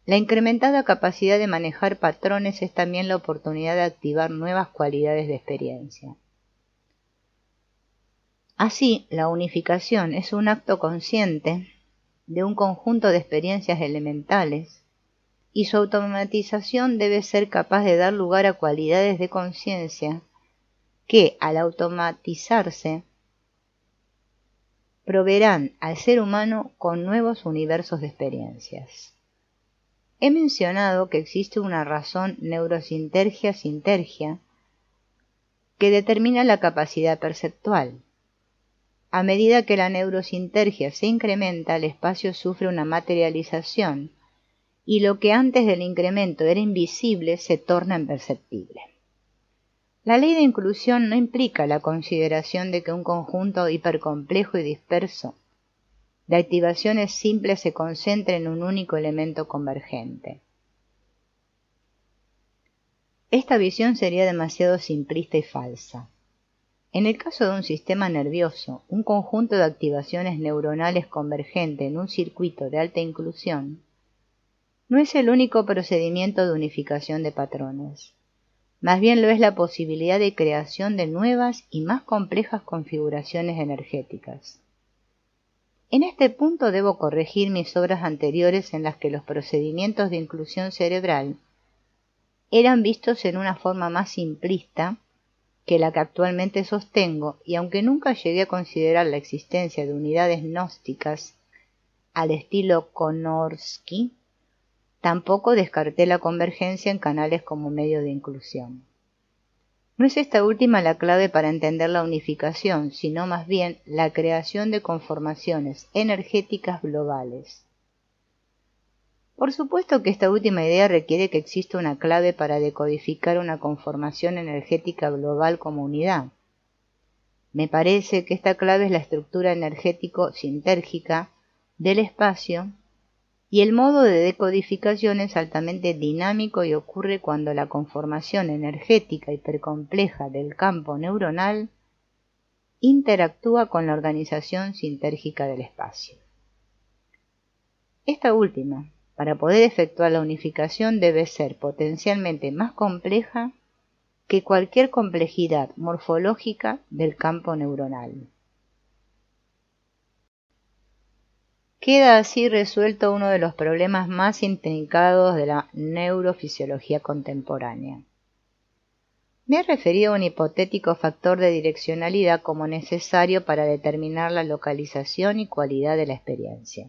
La incrementada capacidad de manejar patrones es también la oportunidad de activar nuevas cualidades de experiencia. Así, la unificación es un acto consciente de un conjunto de experiencias elementales y su automatización debe ser capaz de dar lugar a cualidades de conciencia que, al automatizarse, proveerán al ser humano con nuevos universos de experiencias. He mencionado que existe una razón neurosintergia-sintergia que determina la capacidad perceptual. A medida que la neurosintergia se incrementa, el espacio sufre una materialización y lo que antes del incremento era invisible se torna imperceptible. La ley de inclusión no implica la consideración de que un conjunto hipercomplejo y disperso de activaciones simples se concentre en un único elemento convergente. Esta visión sería demasiado simplista y falsa. En el caso de un sistema nervioso, un conjunto de activaciones neuronales convergente en un circuito de alta inclusión no es el único procedimiento de unificación de patrones. Más bien lo es la posibilidad de creación de nuevas y más complejas configuraciones energéticas. En este punto debo corregir mis obras anteriores en las que los procedimientos de inclusión cerebral eran vistos en una forma más simplista que la que actualmente sostengo, y aunque nunca llegué a considerar la existencia de unidades gnósticas al estilo Konorsky, tampoco descarté la convergencia en canales como medio de inclusión. No es esta última la clave para entender la unificación, sino más bien la creación de conformaciones energéticas globales. Por supuesto que esta última idea requiere que exista una clave para decodificar una conformación energética global como unidad. Me parece que esta clave es la estructura energético-sintérgica del espacio y el modo de decodificación es altamente dinámico y ocurre cuando la conformación energética hipercompleja del campo neuronal interactúa con la organización sintérgica del espacio. Esta última, para poder efectuar la unificación, debe ser potencialmente más compleja que cualquier complejidad morfológica del campo neuronal. Queda así resuelto uno de los problemas más intrincados de la neurofisiología contemporánea. Me he referido a un hipotético factor de direccionalidad como necesario para determinar la localización y cualidad de la experiencia.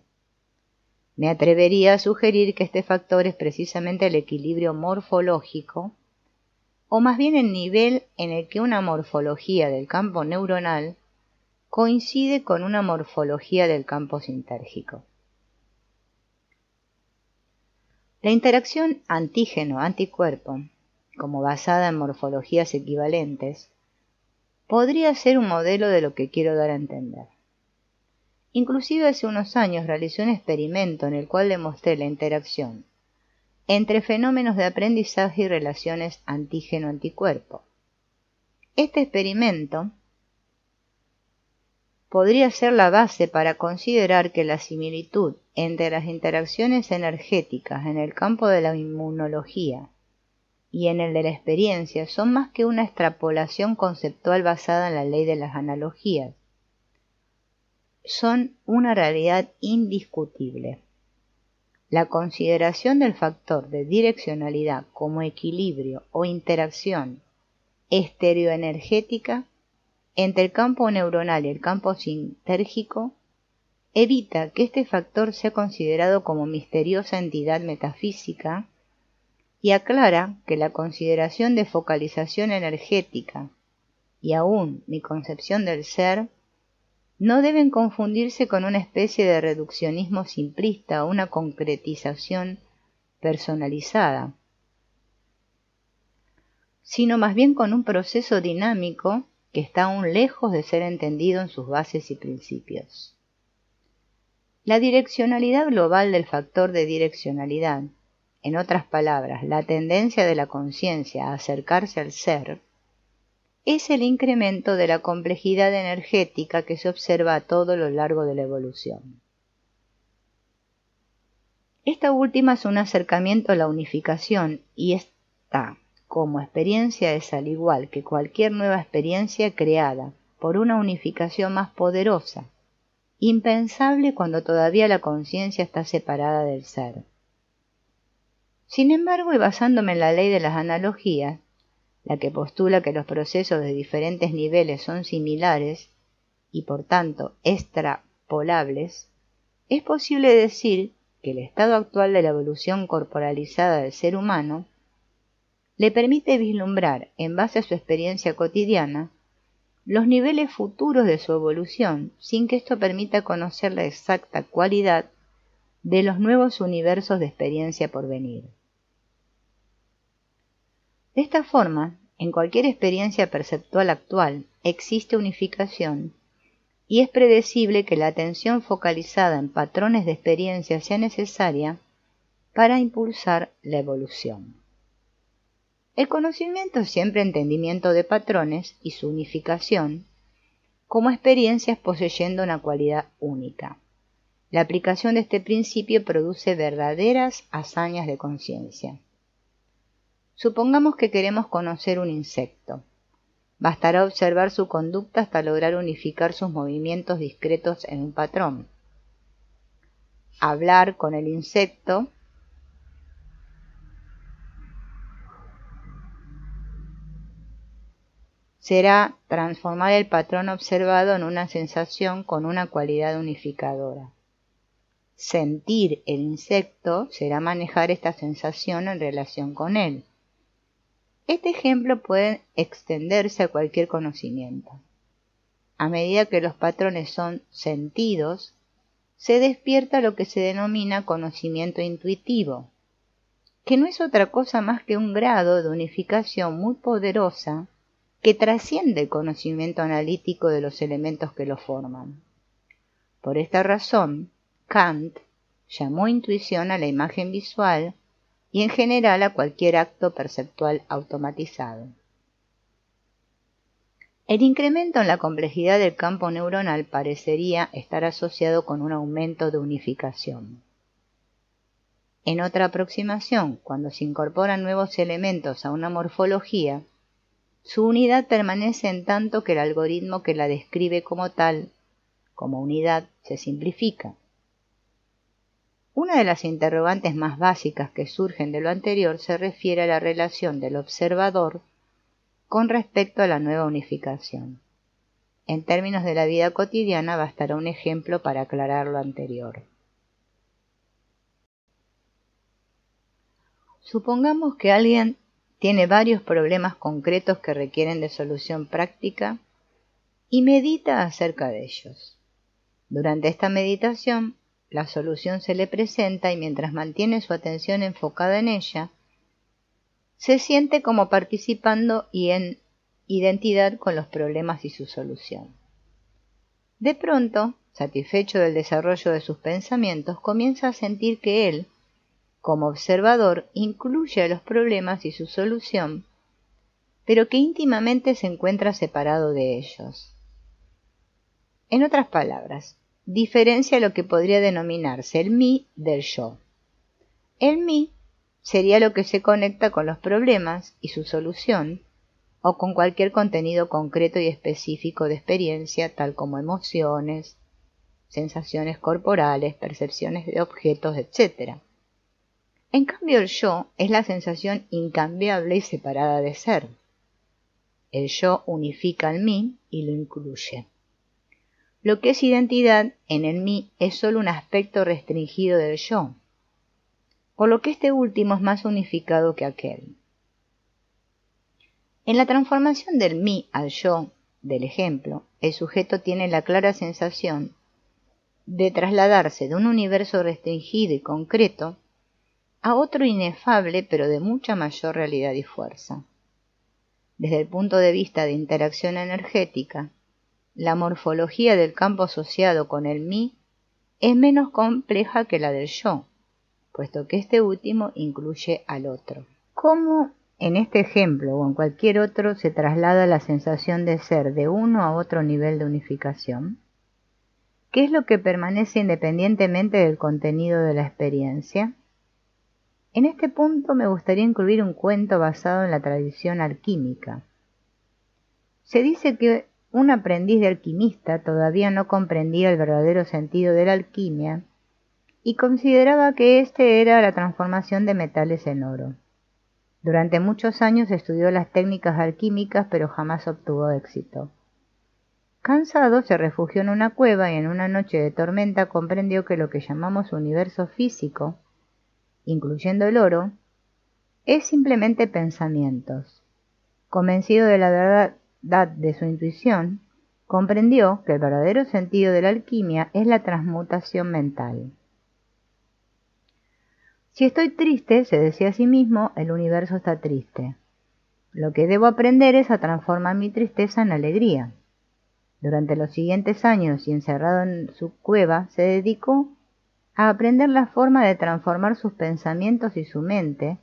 Me atrevería a sugerir que este factor es precisamente el equilibrio morfológico, o más bien el nivel en el que una morfología del campo neuronal coincide con una morfología del campo sintérgico. La interacción antígeno-anticuerpo, como basada en morfologías equivalentes, podría ser un modelo de lo que quiero dar a entender. Inclusive hace unos años realicé un experimento en el cual demostré la interacción entre fenómenos de aprendizaje y relaciones antígeno-anticuerpo. Este experimento podría ser la base para considerar que la similitud entre las interacciones energéticas en el campo de la inmunología y en el de la experiencia son más que una extrapolación conceptual basada en la ley de las analogías. Son una realidad indiscutible. La consideración del factor de direccionalidad como equilibrio o interacción estereoenergética entre el campo neuronal y el campo sintérgico evita que este factor sea considerado como misteriosa entidad metafísica y aclara que la consideración de focalización energética y aún mi concepción del ser no deben confundirse con una especie de reduccionismo simplista o una concretización personalizada, sino más bien con un proceso dinámico que está aún lejos de ser entendido en sus bases y principios. La direccionalidad global del factor de direccionalidad, en otras palabras, la tendencia de la conciencia a acercarse al ser, es el incremento de la complejidad energética que se observa a todo lo largo de la evolución. Esta última es un acercamiento a la unificación y esta, como experiencia, es al igual que cualquier nueva experiencia creada por una unificación más poderosa, impensable cuando todavía la conciencia está separada del ser. Sin embargo, y basándome en la ley de las analogías, la que postula que los procesos de diferentes niveles son similares y por tanto extrapolables, es posible decir que el estado actual de la evolución corporalizada del ser humano le permite vislumbrar, en base a su experiencia cotidiana, los niveles futuros de su evolución, sin que esto permita conocer la exacta cualidad de los nuevos universos de experiencia por venir. De esta forma, en cualquier experiencia perceptual actual existe unificación y es predecible que la atención focalizada en patrones de experiencia sea necesaria para impulsar la evolución. El conocimiento es siempre entendimiento de patrones y su unificación como experiencias poseyendo una cualidad única. La aplicación de este principio produce verdaderas hazañas de conciencia. Supongamos que queremos conocer un insecto. Bastará observar su conducta hasta lograr unificar sus movimientos discretos en un patrón. Hablar con el insecto será transformar el patrón observado en una sensación con una cualidad unificadora. Sentir el insecto será manejar esta sensación en relación con él. Este ejemplo puede extenderse a cualquier conocimiento. A medida que los patrones son sentidos, se despierta lo que se denomina conocimiento intuitivo, que no es otra cosa más que un grado de unificación muy poderosa que trasciende el conocimiento analítico de los elementos que lo forman. Por esta razón, Kant llamó intuición a la imagen visual y en general a cualquier acto perceptual automatizado. El incremento en la complejidad del campo neuronal parecería estar asociado con un aumento de unificación. En otra aproximación, cuando se incorporan nuevos elementos a una morfología, Su unidad permanece en tanto que el algoritmo que la describe como tal, como unidad, se simplifica. Una de las interrogantes más básicas que surgen de lo anterior se refiere a la relación del observador con respecto a la nueva unificación. En términos de la vida cotidiana bastará un ejemplo para aclarar lo anterior. Supongamos que alguien tiene varios problemas concretos que requieren de solución práctica y medita acerca de ellos. Durante esta meditación, la solución se le presenta y mientras mantiene su atención enfocada en ella, se siente como participando y en identidad con los problemas y su solución. De pronto, satisfecho del desarrollo de sus pensamientos, comienza a sentir que él, como observador, incluye a los problemas y su solución, pero que íntimamente se encuentra separado de ellos. En otras palabras, diferencia lo que podría denominarse el mí del yo. El mí sería lo que se conecta con los problemas y su solución, o con cualquier contenido concreto y específico de experiencia, tal como emociones, sensaciones corporales, percepciones de objetos, etc. En cambio, el yo es la sensación incambiable y separada de ser. El yo unifica al mí y lo incluye. Lo que es identidad en el mí es solo un aspecto restringido del yo, por lo que este último es más unificado que aquel. En la transformación del mí al yo del ejemplo, el sujeto tiene la clara sensación de trasladarse de un universo restringido y concreto a otro inefable pero de mucha mayor realidad y fuerza. Desde el punto de vista de interacción energética, la morfología del campo asociado con el mí es menos compleja que la del yo, puesto que este último incluye al otro. ¿Cómo en este ejemplo o en cualquier otro se traslada la sensación de ser de uno a otro nivel de unificación? ¿Qué es lo que permanece independientemente del contenido de la experiencia? En este punto me gustaría incluir un cuento basado en la tradición alquímica. Se dice que un aprendiz de alquimista todavía no comprendía el verdadero sentido de la alquimia y consideraba que este era la transformación de metales en oro. Durante muchos años estudió las técnicas alquímicas, pero jamás obtuvo éxito. Cansado, se refugió en una cueva y en una noche de tormenta comprendió que lo que llamamos universo físico, incluyendo el oro, es simplemente pensamientos. Convencido de la verdad de su intuición, comprendió que el verdadero sentido de la alquimia es la transmutación mental. Si estoy triste, se decía a sí mismo, el universo está triste. Lo que debo aprender es a transformar mi tristeza en alegría. Durante los siguientes años y encerrado en su cueva, se dedicó a aprender la forma de transformar sus pensamientos y su mente,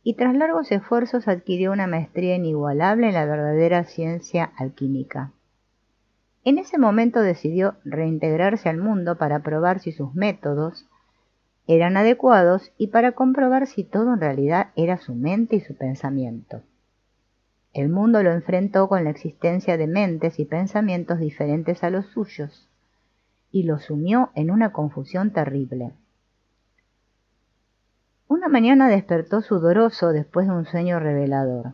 y tras largos esfuerzos adquirió una maestría inigualable en la verdadera ciencia alquímica. En ese momento decidió reintegrarse al mundo para probar si sus métodos eran adecuados y para comprobar si todo en realidad era su mente y su pensamiento. El mundo lo enfrentó con la existencia de mentes y pensamientos diferentes a los suyos y lo sumió en una confusión terrible. Una mañana despertó sudoroso después de un sueño revelador.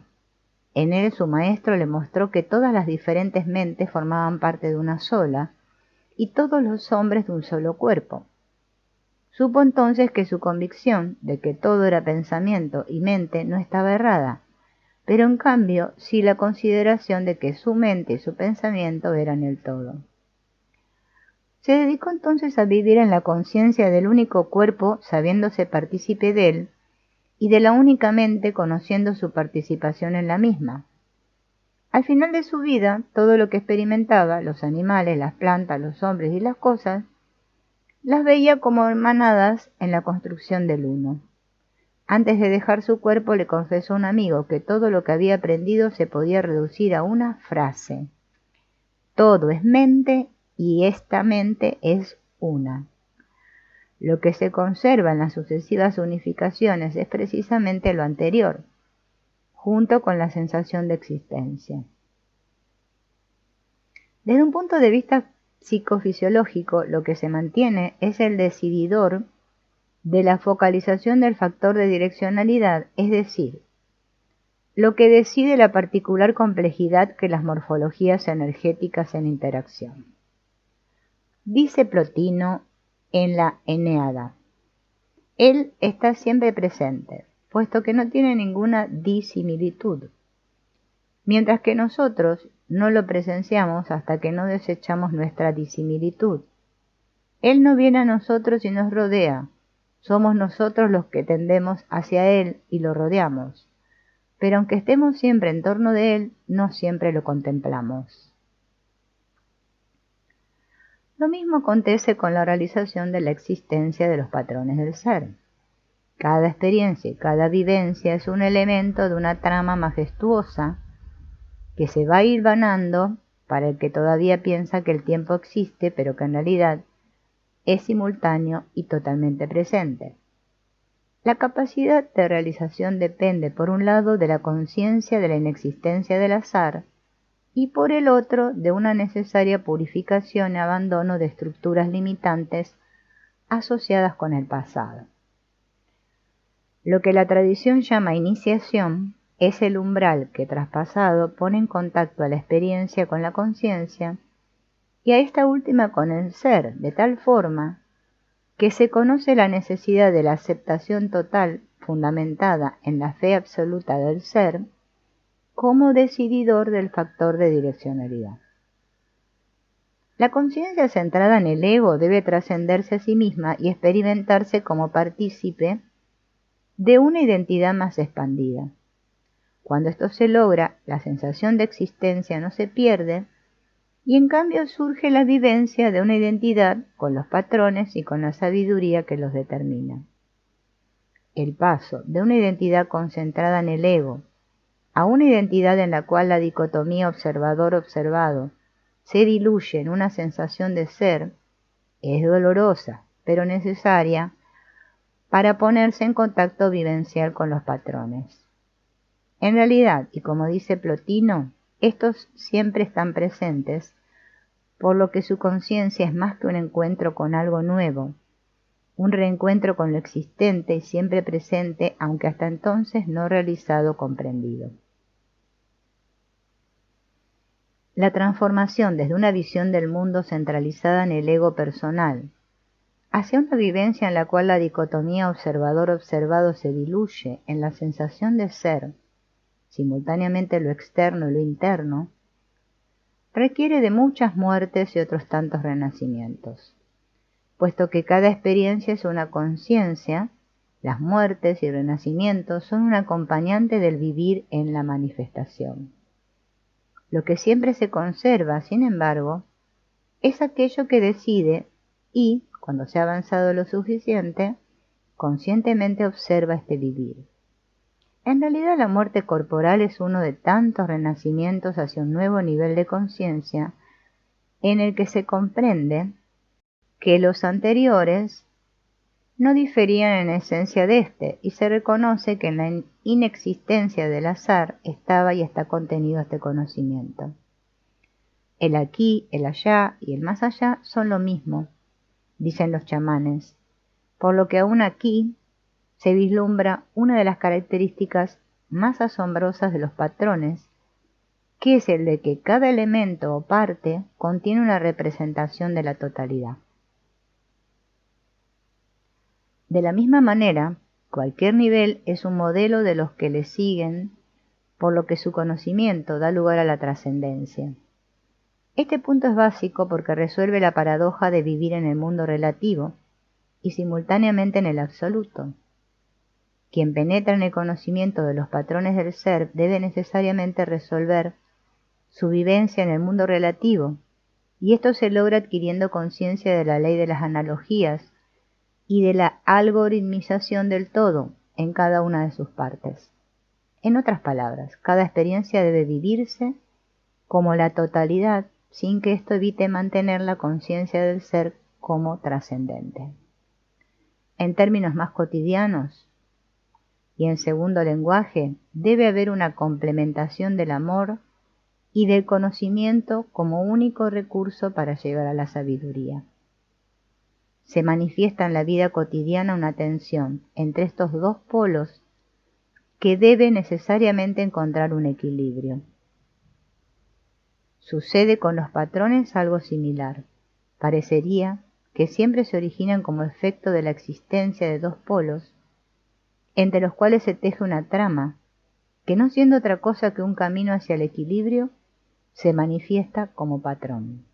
En él su maestro le mostró que todas las diferentes mentes formaban parte de una sola y todos los hombres de un solo cuerpo. Supo entonces que su convicción de que todo era pensamiento y mente no estaba errada, pero en cambio sí la consideración de que su mente y su pensamiento eran el todo. Se dedicó entonces a vivir en la conciencia del único cuerpo, sabiéndose partícipe de él, y de la única mente, conociendo su participación en la misma. Al final de su vida, todo lo que experimentaba, los animales, las plantas, los hombres y las cosas, las veía como hermanadas en la construcción del uno. Antes de dejar su cuerpo, le confesó a un amigo que todo lo que había aprendido se podía reducir a una frase: todo es mente y esta mente es una. Lo que se conserva en las sucesivas unificaciones es precisamente lo anterior, junto con la sensación de existencia. Desde un punto de vista psicofisiológico, lo que se mantiene es el decididor de la focalización del factor de direccionalidad, es decir, lo que decide la particular complejidad que las morfologías energéticas en interacción. Dice Plotino en la Eneada: Él está siempre presente, puesto que no tiene ninguna disimilitud, mientras que nosotros no lo presenciamos hasta que no desechamos nuestra disimilitud. Él no viene a nosotros y nos rodea, somos nosotros los que tendemos hacia Él y lo rodeamos, pero aunque estemos siempre en torno de Él, no siempre lo contemplamos. Lo mismo acontece con la realización de la existencia de los patrones del ser. Cada experiencia y cada vivencia es un elemento de una trama majestuosa que se va hilvanando para el que todavía piensa que el tiempo existe, pero que en realidad es simultáneo y totalmente presente. La capacidad de realización depende, por un lado, de la conciencia de la inexistencia del azar, y por el otro, de una necesaria purificación y abandono de estructuras limitantes asociadas con el pasado. Lo que la tradición llama iniciación es el umbral que, traspasado, pone en contacto a la experiencia con la conciencia y a esta última con el ser, de tal forma que se conoce la necesidad de la aceptación total fundamentada en la fe absoluta del ser como decididor del factor de direccionalidad. La conciencia centrada en el ego debe trascenderse a sí misma y experimentarse como partícipe de una identidad más expandida. Cuando esto se logra, la sensación de existencia no se pierde y en cambio surge la vivencia de una identidad con los patrones y con la sabiduría que los determina. El paso de una identidad concentrada en el ego a una identidad en la cual la dicotomía observador-observado se diluye en una sensación de ser es dolorosa, pero necesaria para ponerse en contacto vivencial con los patrones. En realidad, y como dice Plotino, estos siempre están presentes, por lo que su conciencia es más que un encuentro con algo nuevo, un reencuentro con lo existente y siempre presente, aunque hasta entonces no realizado o comprendido. La transformación desde una visión del mundo centralizada en el ego personal hacia una vivencia en la cual la dicotomía observador-observado se diluye en la sensación de ser, simultáneamente lo externo y lo interno, requiere de muchas muertes y otros tantos renacimientos. Puesto que cada experiencia es una conciencia, las muertes y renacimientos son un acompañante del vivir en la manifestación. Lo que siempre se conserva, sin embargo, es aquello que decide y, cuando se ha avanzado lo suficiente, conscientemente observa este vivir. En realidad, la muerte corporal es uno de tantos renacimientos hacia un nuevo nivel de conciencia en el que se comprende que los anteriores no diferían en esencia de este, y se reconoce que en la inexistencia del azar estaba y está contenido este conocimiento. El aquí, el allá y el más allá son lo mismo, dicen los chamanes, por lo que aún aquí se vislumbra una de las características más asombrosas de los patrones, que es el de que cada elemento o parte contiene una representación de la totalidad. De la misma manera, cualquier nivel es un modelo de los que le siguen, por lo que su conocimiento da lugar a la trascendencia. Este punto es básico porque resuelve la paradoja de vivir en el mundo relativo y simultáneamente en el absoluto. Quien penetra en el conocimiento de los patrones del ser debe necesariamente resolver su vivencia en el mundo relativo, y esto se logra adquiriendo conciencia de la ley de las analogías y de la algoritmización del todo en cada una de sus partes. En otras palabras, cada experiencia debe vivirse como la totalidad sin que esto evite mantener la conciencia del ser como trascendente. En términos más cotidianos, y en segundo lenguaje debe haber una complementación del amor y del conocimiento como único recurso para llegar a la sabiduría. Se manifiesta en la vida cotidiana una tensión entre estos dos polos que debe necesariamente encontrar un equilibrio. Sucede con los patrones algo similar. Parecería que siempre se originan como efecto de la existencia de dos polos, entre los cuales se teje una trama, que no siendo otra cosa que un camino hacia el equilibrio, se manifiesta como patrón.